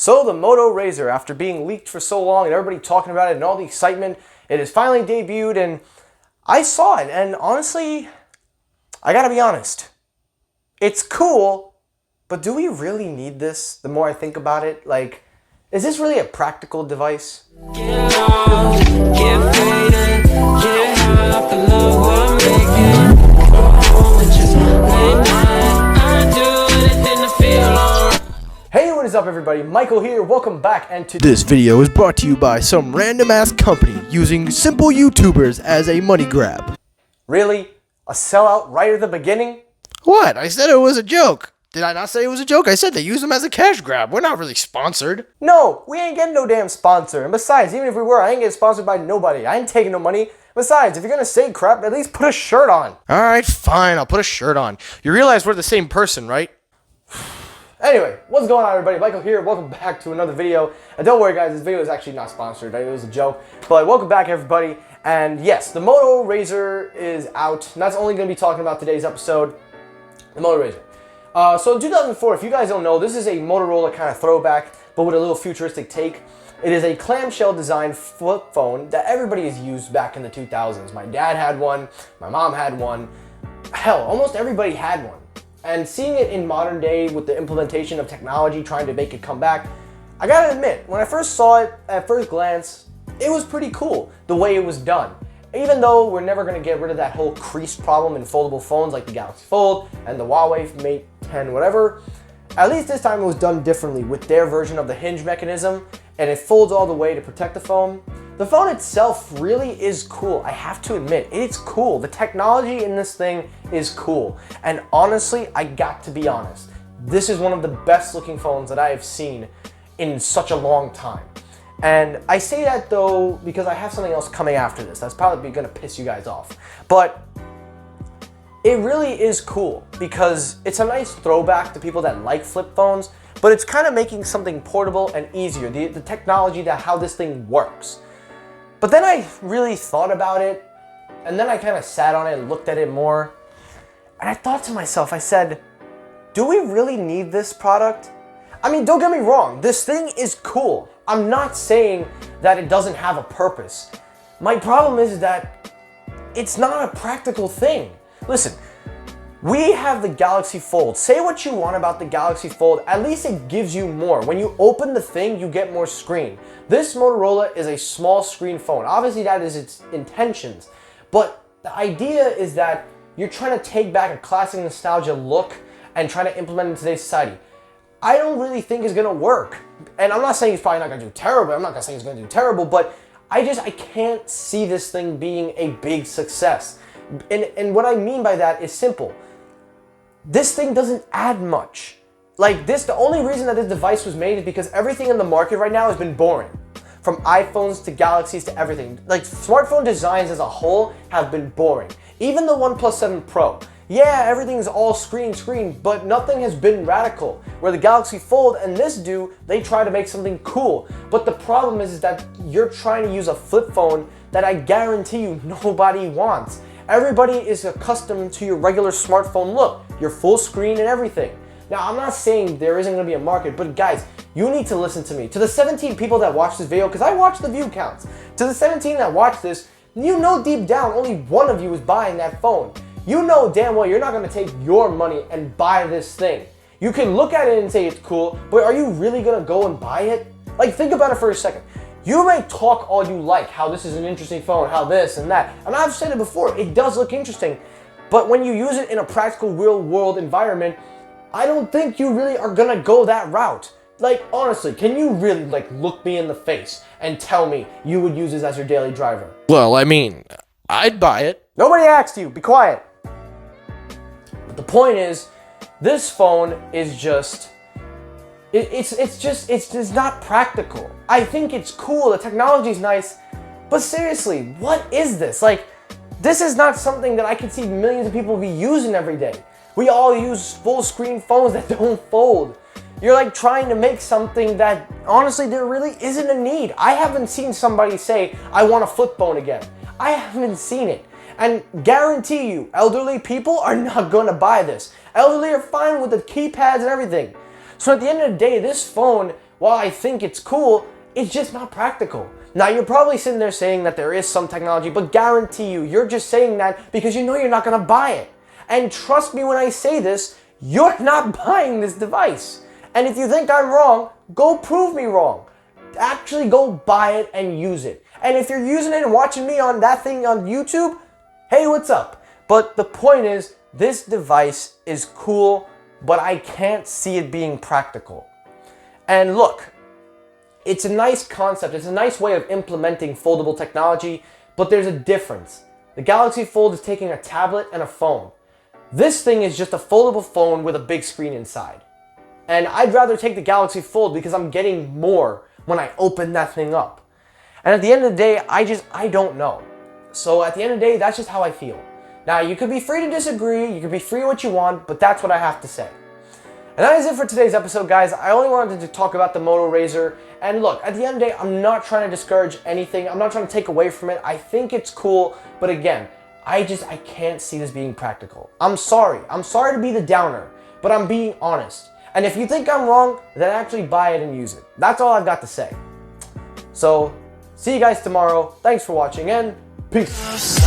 So the MOTO RAZR, after being leaked for so long and everybody talking about it and all the excitement, it has finally debuted, and I saw it, and honestly, I gotta be honest, it's cool, but do we really need this? The more I think about it, like, is this really a practical device? Get lost, get faded, get high off the love we're making. Go home and just lay night. I do anything to feel alright. Hey, what is up everybody? Michael here, welcome back, and This video is brought to you by some random ass company using simple YouTubers as a money grab. Really? A sellout right at the beginning? What? I said it was a joke. Did I not say it was a joke? I said they use them as a cash grab. We're not really sponsored. No, we ain't getting no damn sponsor. And besides, even if we were, I ain't getting sponsored by nobody. I ain't taking no money. Besides, if you're gonna say crap, at least put a shirt on. Alright, fine. I'll put a shirt on. You realize we're the same person, right? Anyway, what's going on everybody? Michael here, welcome back to another video. And don't worry guys, this video is actually not sponsored, right? It was a joke. But welcome back everybody. And yes, the MOTO RAZR is out. And that's only going to be talking about today's episode, the MOTO RAZR. So in 2004, if you guys don't know, this is a Motorola kind of throwback, but with a little futuristic take. It is a clamshell designed flip phone that everybody has used back in the 2000s. My dad had one, my mom had one. Hell, almost everybody had one. And seeing it in modern day with the implementation of technology trying to make it come back, I gotta admit, when I first saw it at first glance, it was pretty cool the way it was done. Even though we're never gonna get rid of that whole crease problem in foldable phones like the Galaxy Fold and the Huawei Mate 10 whatever, at least this time it was done differently with their version of the hinge mechanism, and it folds all the way to protect the phone. The phone itself really is cool. I have to admit, it's cool. The technology in this thing is cool. And honestly, I got to be honest, this is one of the best looking phones that I have seen in such a long time. And I say that though because I have something else coming after this that's probably gonna piss you guys off. But it really is cool because it's a nice throwback to people that like flip phones, but it's kind of making something portable and easier, the technology that how this thing works. But then I really thought about it, and then I kind of sat on it and looked at it more, and I thought to myself, I said, do we really need this product? I mean, don't get me wrong, this thing is cool. I'm not saying that it doesn't have a purpose. My problem is that it's not a practical thing. Listen, we have the Galaxy Fold. Say what you want about the Galaxy Fold, at least it gives you more. When you open the thing, you get more screen. This Motorola is a small screen phone. Obviously that is its intentions, but the idea is that you're trying to take back a classic nostalgia look and trying to implement it in today's society. I don't really think it's gonna work. And I'm not saying it's probably not gonna do terrible. I'm not gonna say it's gonna do terrible, but I can't see this thing being a big success. And what I mean by that is simple. This thing doesn't add much. Like this, the only reason that this device was made is because everything in the market right now has been boring. From iPhones to Galaxies to everything. Like smartphone designs as a whole have been boring. Even the OnePlus 7 Pro. Yeah, everything's all screen, but nothing has been radical. Where the Galaxy Fold and this they try to make something cool. But the problem is that you're trying to use a flip phone that I guarantee you nobody wants. Everybody is accustomed to your regular smartphone look, your full screen and everything. Now, I'm not saying there isn't gonna be a market, but guys, you need to listen to me. To the 17 people that watch this video, because I watch the view counts. To the 17 that watch this, you know deep down only one of you is buying that phone. You know damn well you're not gonna take your money and buy this thing. You can look at it and say it's cool, but are you really gonna go and buy it? Like, think about it for a second. You may talk all you like, how this is an interesting phone, how this and that. And I've said it before, it does look interesting. But when you use it in a practical real world environment, I don't think you really are gonna go that route. Like, honestly, can you really look me in the face and tell me you would use this as your daily driver? Well, I mean, I'd buy it. Nobody asked you, be quiet. But the point is, this phone is just, it's just not practical. I think it's cool, the technology's nice, but seriously, what is this? Like, this is not something that I can see millions of people be using every day. We all use full screen phones that don't fold. You're like trying to make something that honestly there really isn't a need. I haven't seen somebody say, I want a flip phone again. I haven't seen it. And guarantee you, elderly people are not gonna buy this. Elderly are fine with the keypads and everything. So at the end of the day, this phone while I think it's cool, it's just not practical. Now, you're probably sitting there saying that there is some technology, but guarantee you, you're just saying that because you know you're not gonna buy it. And trust me when I say this, you're not buying this device. And if you think I'm wrong, go prove me wrong. Actually go buy it and use it. And if you're using it and watching me on that thing on YouTube, hey, what's up? But the point is, this device is cool, but I can't see it being practical. And look, it's a nice concept, it's a nice way of implementing foldable technology, but there's a difference. The Galaxy Fold is taking a tablet and a phone. This thing is just a foldable phone with a big screen inside. And I'd rather take the Galaxy Fold because I'm getting more when I open that thing up. And at the end of the day, I don't know. So at the end of the day, that's just how I feel. Now, you could be free to disagree, you could be free what you want, but that's what I have to say. And that is it for today's episode, guys. I only wanted to talk about the MOTO RAZR. And look, at the end of the day, I'm not trying to discourage anything. I'm not trying to take away from it. I think it's cool, but again, I can't see this being practical. I'm sorry to be the downer, but I'm being honest. And if you think I'm wrong, then actually buy it and use it. That's all I've got to say. So, see you guys tomorrow. Thanks for watching and peace.